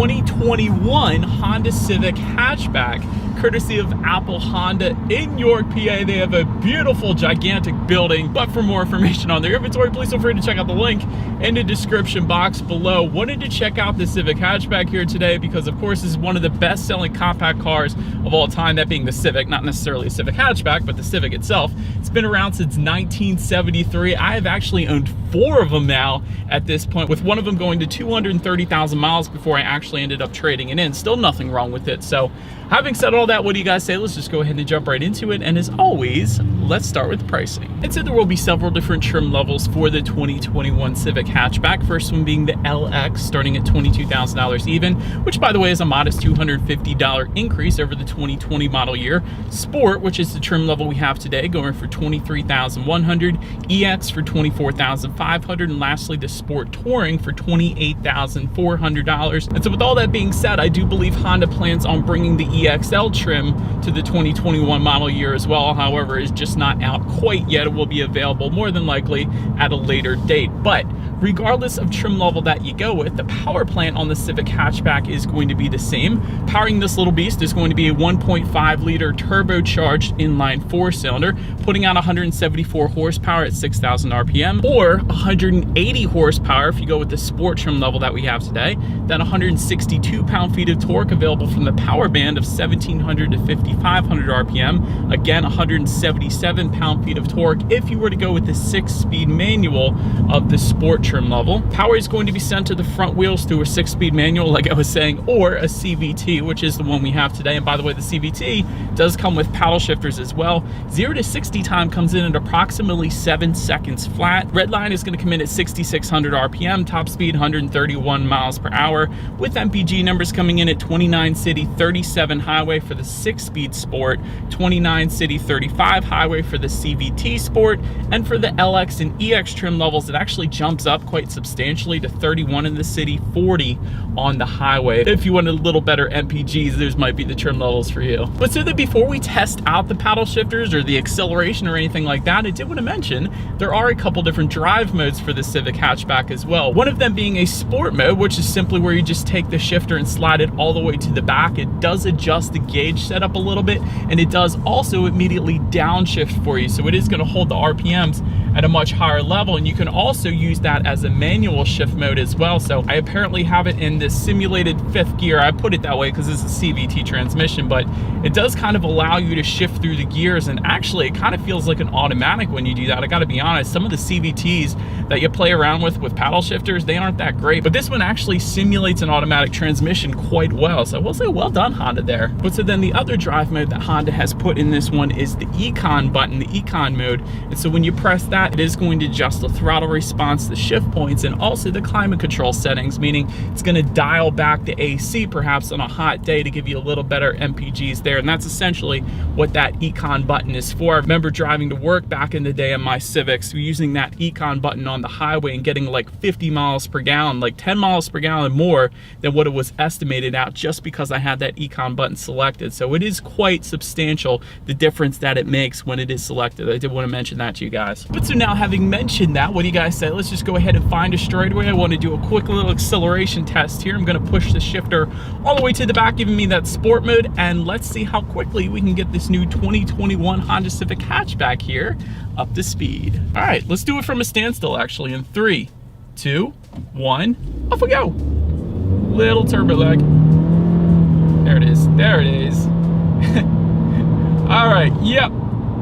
2021 Honda Civic hatchback, courtesy of Apple Honda in York, PA. They have a beautiful, gigantic building. But for more information on their inventory, please feel free to check out the link in the description box below. Wanted to check out the Civic hatchback here today because, of course, this is one of the best-selling compact cars of all time, that being the Civic. Not necessarily a Civic hatchback, but the Civic itself. It's been around since 1973. I have actually owned 4 of them now at this point, with one of them going to 230,000 miles before I actually ended up trading it in. Still nothing wrong with it. So having said all that, what do you guys say? Let's just go ahead and jump right into it. And as always, let's start with pricing. And so there will be several different trim levels for the 2021 Civic hatchback. First one being the LX, starting at $22,000 even, which by the way is a modest $250 increase over the 2020 model year. Sport, which is the trim level we have today, going for $23,100, EX for $24,500, and lastly the Sport Touring for $28,400. And so with all that being said, I do believe Honda plans on bringing the EXL trim to the 2021 model year as well. However, it's just not out quite yet. It will be available more than likely at a later date. But regardless of trim level that you go with, the power plant on the Civic hatchback is going to be the same. Powering this little beast is going to be a 1.5 liter turbocharged inline 4-cylinder, putting out 174 horsepower at 6,000 RPM, or 180 horsepower if you go with the sport trim level that we have today. Then 162 pound-feet of torque available from the power band of 1,700 to 5,500 RPM. Again, 177 pound-feet of torque if you were to go with the 6-speed manual of the sport trim level. Power is going to be sent to the front wheels through a 6-speed manual, like I was saying, or a CVT, which is the one we have today. And by the way, the CVT does come with paddle shifters as well. 0 to 60 time comes in at approximately 7 seconds flat. Redline is going to come in at 6,600 RPM, top speed 131 miles per hour, with MPG numbers coming in at 29 city, 37 highway for the 6-speed sport, 29 city, 35 highway for the CVT sport, and for the LX and EX trim levels, it actually jumps up quite substantially to 31 in the city, 40 on the highway. If you want a little better MPGs, those might be the trim levels for you. But so that before we test out the paddle shifters or the acceleration or anything like that, I did want to mention there are a couple different drive modes for the Civic hatchback as well. One of them being a sport mode, which is simply where you just take the shifter and slide it all the way to the back. It does adjust the gauge setup a little bit, and it does also immediately downshift for you. So it is going to hold the RPMs at a much higher level, and you can also use that as a manual shift mode as well. So I apparently have it in this simulated 5th gear. I put it that way because it's a CVT transmission, but it does kind of allow you to shift through the gears, and actually it kind of feels like an automatic when you do that. I gotta be honest, some of the CVTs that you play around with paddle shifters, they aren't that great, but this one actually simulates an automatic transmission quite well. So I will say well done, Honda there. But so then the other drive mode that Honda has put in this one is the Econ button, the Econ mode. And so when you press that, it is going to adjust the throttle response, the shift points, and also the climate control settings, meaning it's going to dial back the AC perhaps on a hot day to give you a little better MPGs there. And that's essentially what that Econ button is for. I remember driving to work back in the day on my Civics, using that Econ button on the highway and getting like 50 miles per gallon, like 10 miles per gallon more than what it was estimated out, just because I had that Econ button selected. So it is quite substantial, the difference that it makes when it is selected. I did want to mention that to you guys. But so now, having mentioned that, what do you guys say? Let's just go ahead and find a straightaway. I want to do a quick little acceleration test here. I'm going to push the shifter all the way to the back, giving me that sport mode, and let's see how quickly we can get this new 2021 Honda Civic hatchback here up to speed. All right, let's do it from a standstill actually in 3, 2, 1, off we go. Little turbo lag. There it is, there it is. All right, yep,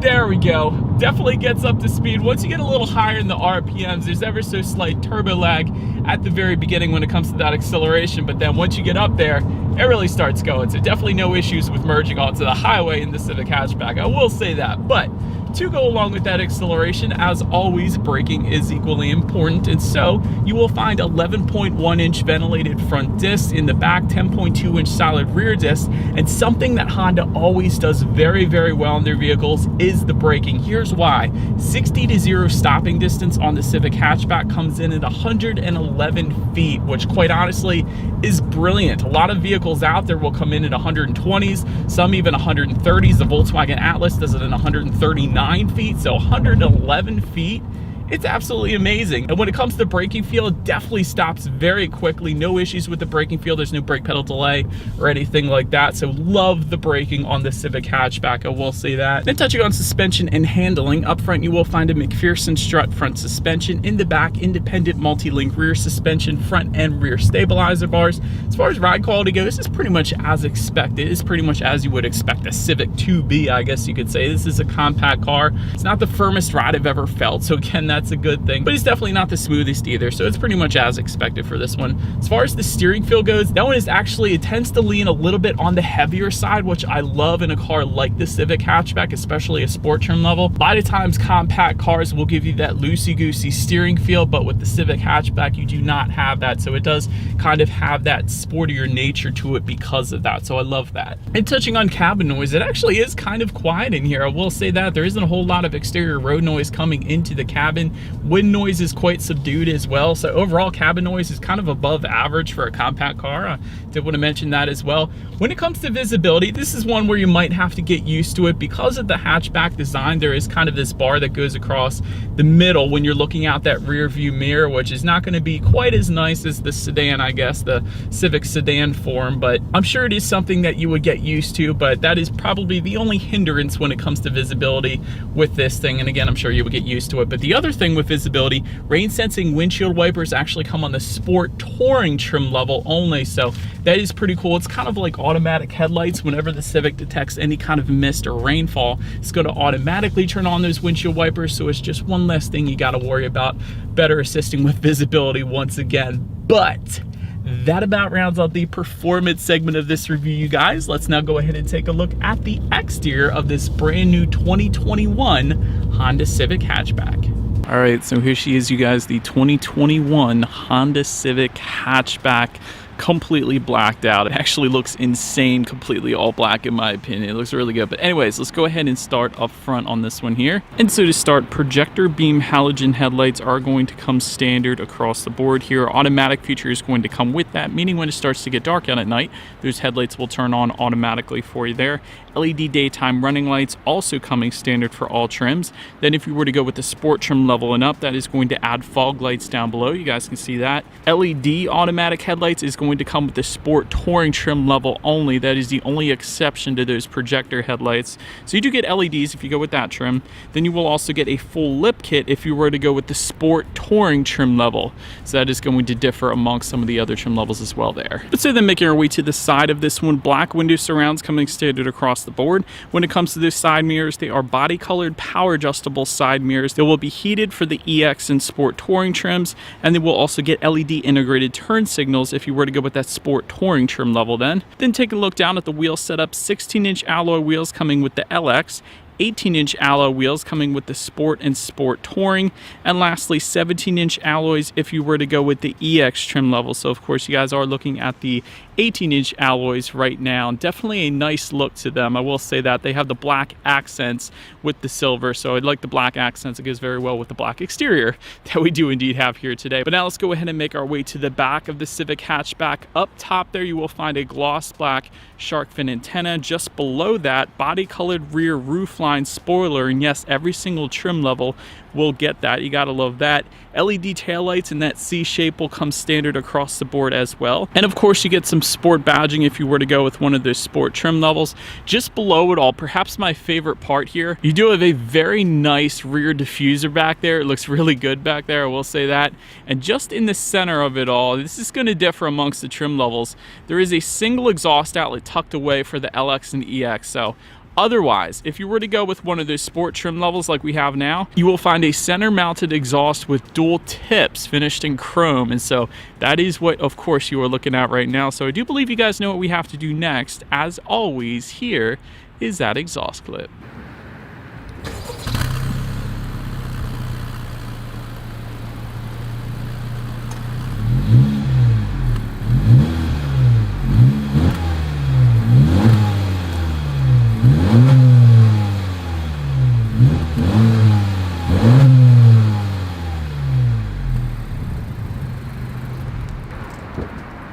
there we go. Definitely gets up to speed. Once you get a little higher in the RPMs, there's ever so slight turbo lag at the very beginning when it comes to that acceleration, but then once you get up there, it really starts going. So definitely no issues with merging onto the highway in the Civic hatchback, I will say that. But to go along with that acceleration, as always, braking is equally important, and so you will find 11.1-inch ventilated front discs in the back, 10.2-inch solid rear discs, and something that Honda always does very, very well in their vehicles is the braking. Here's why. 60 to 0 stopping distance on the Civic hatchback comes in at 111 feet, which quite honestly is brilliant. A lot of vehicles out there will come in at 120s, some even 130s. The Volkswagen Atlas does it in 139 feet, so 111 feet it's absolutely amazing. And when it comes to braking feel, it definitely stops very quickly. No issues with the braking feel. There's no brake pedal delay or anything like that. So love the braking on the Civic hatchback, I will say that. Then touching on suspension and handling, up front you will find a McPherson strut front suspension. In the back, independent multi-link rear suspension, front and rear stabilizer bars. As far as ride quality goes, this is pretty much as expected. It's pretty much as you would expect a Civic to be, I guess you could say. This is a compact car. It's not the firmest ride I've ever felt, so again, that's a good thing. But it's definitely not the smoothest either, so it's pretty much as expected for this one. As far as the steering feel goes, that one is actually, it tends to lean a little bit on the heavier side, which I love in a car like the Civic hatchback, especially a sport trim level. A lot of times compact cars will give you that loosey-goosey steering feel, but with the Civic hatchback, you do not have that. So it does kind of have that sportier nature to it because of that. So I love that. And touching on cabin noise, it actually is kind of quiet in here. I will say that there isn't a whole lot of exterior road noise coming into the cabin. Wind noise is quite subdued as well. So overall cabin noise is kind of above average for a compact car. I did want to mention that as well. When it comes to visibility, this is one where you might have to get used to it because of the hatchback design. There is kind of this bar that goes across the middle when you're looking out that rear view mirror, which is not going to be quite as nice as the sedan, I guess, the Civic sedan form, but I'm sure it is something that you would get used to. But that is probably the only hindrance when it comes to visibility with this thing. And again, I'm sure you would get used to it. But the other thing with visibility, rain sensing windshield wipers actually come on the Sport Touring trim level only. So that is pretty cool. It's kind of like automatic headlights. Whenever the Civic detects any kind of mist or rainfall, it's going to automatically turn on those windshield wipers. So it's just one less thing you got to worry about. Better assisting with visibility once again. But that about rounds out the performance segment of this review, you guys. Let's now go ahead and take a look at the exterior of this brand new 2021 Honda Civic hatchback. All right, so here she is, you guys, the 2021 Honda Civic hatchback, completely blacked out. It actually looks insane, completely all black in my opinion. It looks really good. But anyways, let's go ahead and start up front on this one here. And so to start, projector beam halogen headlights are going to come standard across the board here. Automatic feature is going to come with that, meaning when it starts to get dark out at night, those headlights will turn on automatically for you there. LED daytime running lights also coming standard for all trims. Then if you were to go with the sport trim level and up, that is going to add fog lights down below. You guys can see that. LED automatic headlights is going to come with the Sport Touring trim level only. That is the only exception to those projector headlights. So you do get LEDs if you go with that trim. Then you will also get a full lip kit if you were to go with the Sport Touring trim level. So that is going to differ amongst some of the other trim levels as well there. But so then making our way to the side of this one, black window surrounds coming standard across the board. When it comes to those side mirrors, they are body colored power adjustable side mirrors. They will be heated for the EX and Sport Touring trims, and they will also get LED integrated turn signals if you were to go with that Sport Touring trim level then. Then take a look down at the wheel setup. 16-inch alloy wheels coming with the LX, 18-inch alloy wheels coming with the Sport and Sport Touring, and lastly 17-inch alloys if you were to go with the EX trim level. So of course you guys are looking at the 18-inch alloys right now. Definitely a nice look to them. I will say that they have the black accents with the silver, so I like the black accents. It goes very well with the black exterior that we do indeed have here today. But now let's go ahead and make our way to the back of the Civic hatchback. Up top there you will find a gloss black shark fin antenna. Just below that, body colored rear roofline spoiler, and yes, every single trim level will get that. You gotta love that. LED taillights in that C shape will come standard across the board as well. And of course you get some sport badging if you were to go with one of those sport trim levels. Just below it all, perhaps my favorite part here, you do have a very nice rear diffuser back there. It looks really good back there, I will say that. And just in the center of it all, this is going to differ amongst the trim levels, there is a single exhaust outlet tucked away for the LX and EX. So otherwise, if you were to go with one of those sport trim levels like we have now, you will find a center mounted exhaust with dual tips finished in chrome. And so that is what, of course, you are looking at right now. So I do believe you guys know what we have to do next. As always, here is that exhaust clip.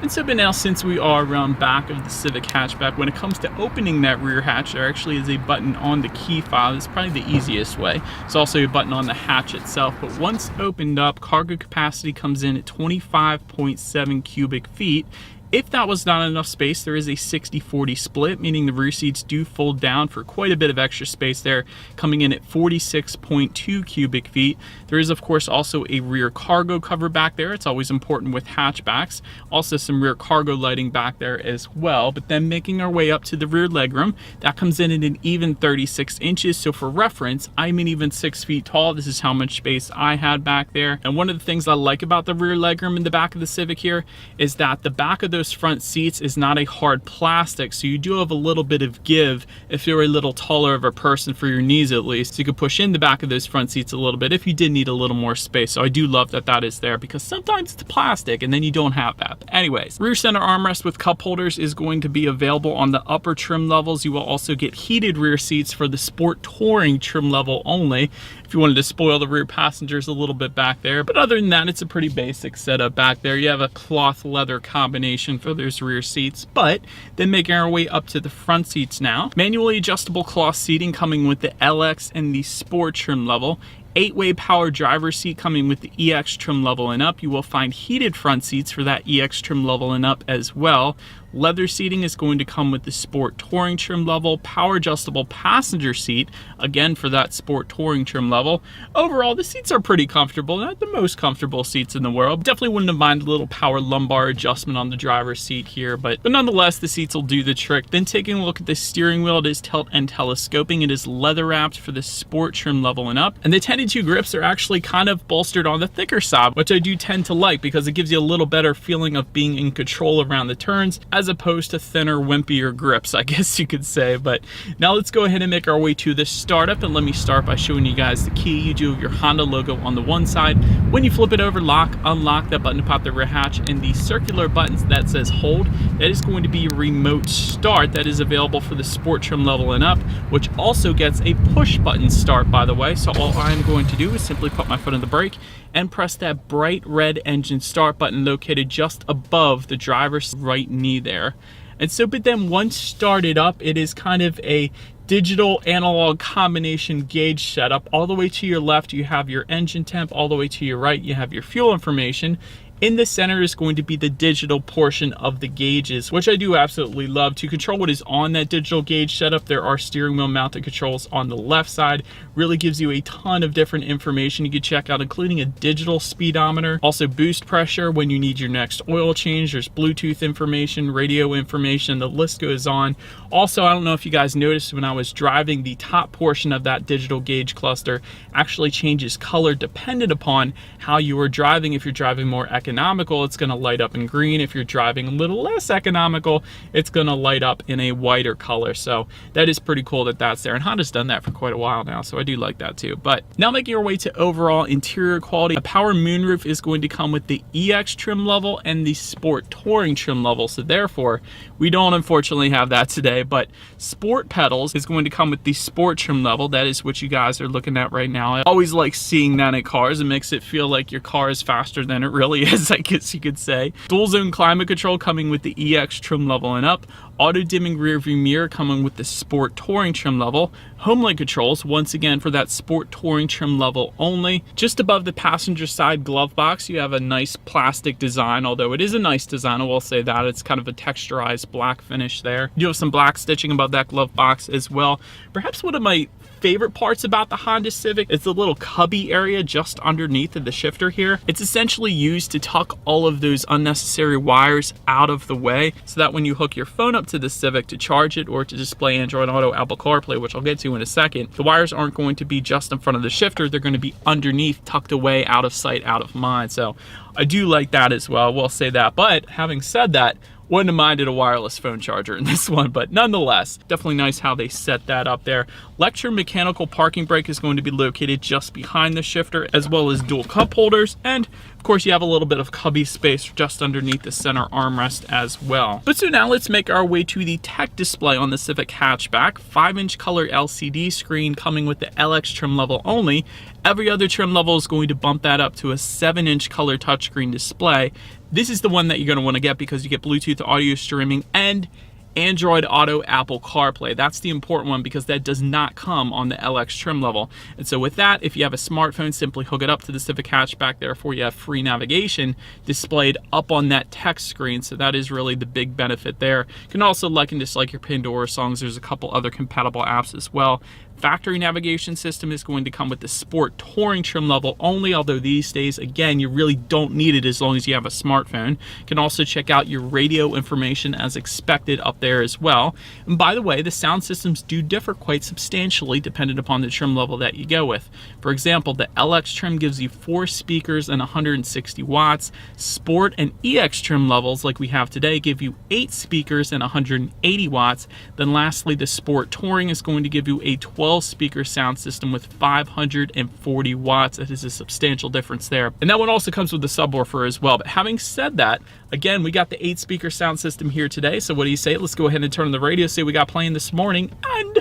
And so, but now since we are around back of the Civic hatchback, when it comes to opening that rear hatch, there actually is a button on the key fob. It's probably the easiest way. It's also a button on the hatch itself, but once opened up, cargo capacity comes in at 25.7 cubic feet. If that was not enough space, there is a 60-40 split, meaning the rear seats do fold down for quite a bit of extra space there, coming in at 46.2 cubic feet. There is, of course, also a rear cargo cover back there. It's always important with hatchbacks. Also some rear cargo lighting back there as well. But then making our way up to the rear legroom, that comes in at an even 36 inches. So for reference, I'm an even 6 feet tall. This is how much space I had back there. And one of the things I like about the rear legroom in the back of the Civic here is that the back of those front seats is not a hard plastic, so you do have a little bit of give if you're a little taller of a person, for your knees at least. So you could push in the back of those front seats a little bit if you did need a little more space. So I do love that that is there, because sometimes it's plastic and then you don't have that. But anyways, rear center armrest with cup holders is going to be available on the upper trim levels. You will also get heated rear seats for the Sport Touring trim level only, if you wanted to spoil the rear passengers a little bit back there. But other than that, it's a pretty basic setup back there. You have a cloth leather combination for those rear seats. But then making our way up to the front seats now, manually adjustable cloth seating coming with the LX and the Sport trim level. 8-way power driver seat coming with the EX trim level and up. You will find heated front seats for that EX trim level and up as well. Leather seating is going to come with the Sport Touring trim level. Power adjustable passenger seat, again for that Sport Touring trim level. Overall, the seats are pretty comfortable. Not the most comfortable seats in the world. Definitely wouldn't have minded a little power lumbar adjustment on the driver's seat here, but nonetheless, the seats will do the trick. Then taking a look at the steering wheel, it is tilt and telescoping. It is leather wrapped for the Sport trim level and up. And the 10-2 grips are actually kind of bolstered on the thicker side, which I do tend to like, because it gives you a little better feeling of being in control around the turns, as opposed to thinner, wimpier grips, I guess you could say. But now let's go ahead and make our way to the startup, and let me start by showing you guys the key. You do have your Honda logo on the one side. When you flip it over, lock, unlock, that button to pop the rear hatch, and the circular buttons that says hold, that is going to be a remote start that is available for the Sport trim level and up, which also gets a push button start, by the way. So all I'm going to do is simply put my foot on the brake and press that bright red engine start button located just above the driver's right knee there. And so, but then once started up, it is kind of a digital analog combination gauge setup. All the way to your left, you have your engine temp. All the way to your right, you have your fuel information. In the center is going to be the digital portion of the gauges, which I do absolutely love. To control what is on that digital gauge setup, there are steering wheel mounted controls on the left side. Really gives you a ton of different information you can check out, including a digital speedometer, also boost pressure when you need your next oil change. There's Bluetooth information, radio information, the list goes on. Also, I don't know if you guys noticed when I was driving, the top portion of that digital gauge cluster actually changes color dependent upon how you are driving. If you're driving more economical, it's going to light up in green. If you're driving a little less economical, it's going to light up in a whiter color. So that is pretty cool that that's there, and Honda's done that for quite a while now, so I do like that too. But now making our way to overall interior quality, a power moonroof is going to come with the EX trim level and the Sport Touring trim level, so therefore we don't unfortunately have that today. But Sport pedals is going to come with the Sport trim level. That is what you guys are looking at right now. I always like seeing that in cars. It makes it feel like your car is faster than it really is, I guess you could say. Dual zone climate control coming with the EX trim level and up. Auto dimming rear view mirror coming with the Sport Touring trim level. Homelink controls, once again for that Sport Touring trim level only. Just above the passenger side glove box, you have a nice plastic design, although it is a nice design, I will say that. It's kind of a texturized black finish there. You have some black stitching above that glove box as well. Perhaps one of my favorite parts about the Honda Civic is the little cubby area just underneath of the shifter here. It's essentially used to tuck all of those unnecessary wires out of the way, so that when you hook your phone up to the Civic to charge it or to display Android Auto, Apple CarPlay, which I'll get to in a second, the wires aren't going to be just in front of the shifter. They're going to be underneath, tucked away, out of sight, out of mind. So I do like that as well, we'll say that. But having said that, wouldn't have minded a wireless phone charger in this one, but nonetheless, definitely nice how they set that up there. Electromechanical parking brake is going to be located just behind the shifter, as well as dual cup holders, and of course you have a little bit of cubby space just underneath the center armrest as well. But so now let's make our way to the tech display on the Civic hatchback. 5-inch color LCD screen coming with the LX trim level only. Every other trim level is going to bump that up to a 7-inch color touchscreen display. this is the one that you're going to want to get because you get Bluetooth audio streaming and Android Auto, Apple CarPlay. That's the important one because that does not come on the LX trim level. And so with that, if you have a smartphone, simply hook it up to the Civic hatchback. Therefore, you have free navigation displayed up on that text screen. So that is really the big benefit there. You can also like and dislike your Pandora songs. There's a couple other compatible apps as well. Factory navigation system is going to come with the Sport Touring trim level only, although these days, again, you really don't need it as long as you have a smartphone. You can also check out your radio information as expected up there as well. And by the way, the sound systems do differ quite substantially depending upon the trim level that you go with. For example, the LX trim gives you 4 speakers and 160 watts. Sport and EX trim levels, like we have today, give you 8 speakers and 180 watts. Then lastly, the Sport Touring is going to give you a 12 speaker sound system with 540 watts. It is a substantial difference there. And that one also comes with the subwoofer as well. But having said that, again, we got the 8 speaker sound system here today. So what do you say? Let's go ahead and turn on the radio, see what we got playing this morning, and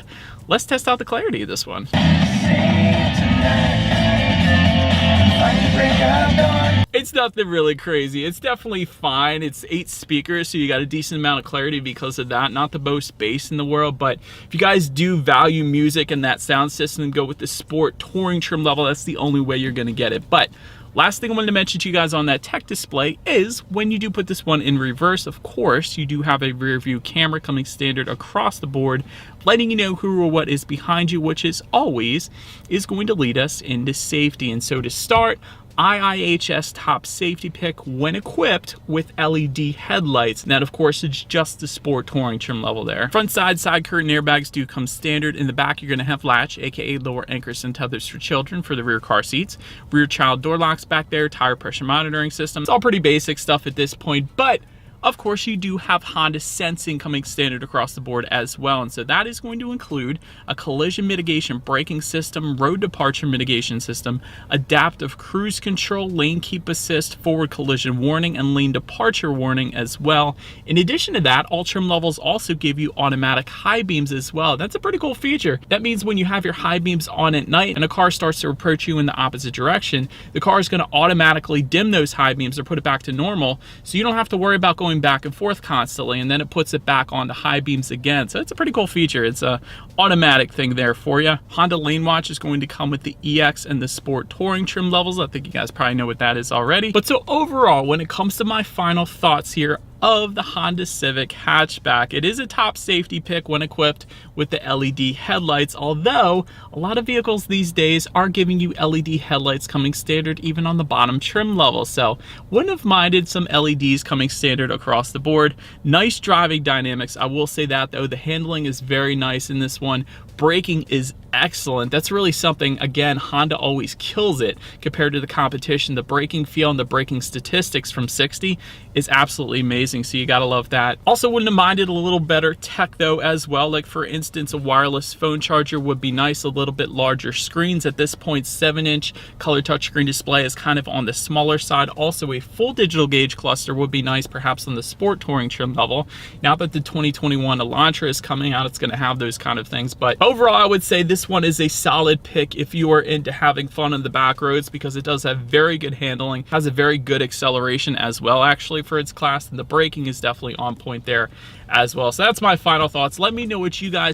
let's test out the clarity of this one. It's nothing really crazy. It's definitely fine. It's 8 speakers, so you got a decent amount of clarity because of that. Not the most bass in the world, but if you guys do value music and that sound system, go with the Sport Touring trim level. That's the only way you're going to get it. But last thing I wanted to mention to you guys on that tech display is when you do put this one in reverse, of course, you do have a rear view camera coming standard across the board, letting you know who or what is behind you, which is always is going to lead us into safety. And so to start, IIHS top safety pick when equipped with LED headlights. And that, of course, is just the Sport Touring trim level there. Front side curtain airbags do come standard. In the back, you're going to have latch, aka lower anchors and tethers for children for the rear car seats. Rear child door locks back there, tire pressure monitoring system. It's all pretty basic stuff at this point, but of course, you do have Honda sensing coming standard across the board as well. And so that is going to include a collision mitigation braking system, road departure mitigation system, adaptive cruise control, lane keep assist, forward collision warning, and lane departure warning as well. In addition to that, all trim levels also give you automatic high beams as well. That's a pretty cool feature. That means when you have your high beams on at night and a car starts to approach you in the opposite direction, the car is going to automatically dim those high beams or put it back to normal. So you don't have to worry about going back and forth constantly, and then it puts it back onto high beams again. So it's a pretty cool feature. It's a automatic thing there for you. Honda Lane Watch is going to come with the EX and the Sport Touring trim levels. I think you guys probably know what that is already. But so overall, when it comes to my final thoughts here of the Honda Civic hatchback, it is a top safety pick when equipped with the LED headlights, although a lot of vehicles these days are giving you LED headlights coming standard even on the bottom trim level. So wouldn't have minded some LEDs coming standard across the board. Nice driving dynamics, I will say that though. The handling is very nice in this one. Braking is excellent. That's really something, again, Honda always kills it compared to the competition. The braking feel and the braking statistics from 60 is absolutely amazing, so you gotta love that. Also wouldn't have minded a little better tech though as well. Like for instance, a wireless phone charger would be nice. A little bit larger screens at this point. 7-inch color touchscreen display is kind of on the smaller side. Also a full digital gauge cluster would be nice, perhaps on the Sport Touring trim level. Now that the 2021 Elantra is coming out, it's going to have those kind of things. But overall, I would say this one is a solid pick if you are into having fun on the back roads, because it does have very good handling, has a very good acceleration as well actually for its class, and the braking is definitely on point there as well. So that's my final thoughts. Let me know what you guys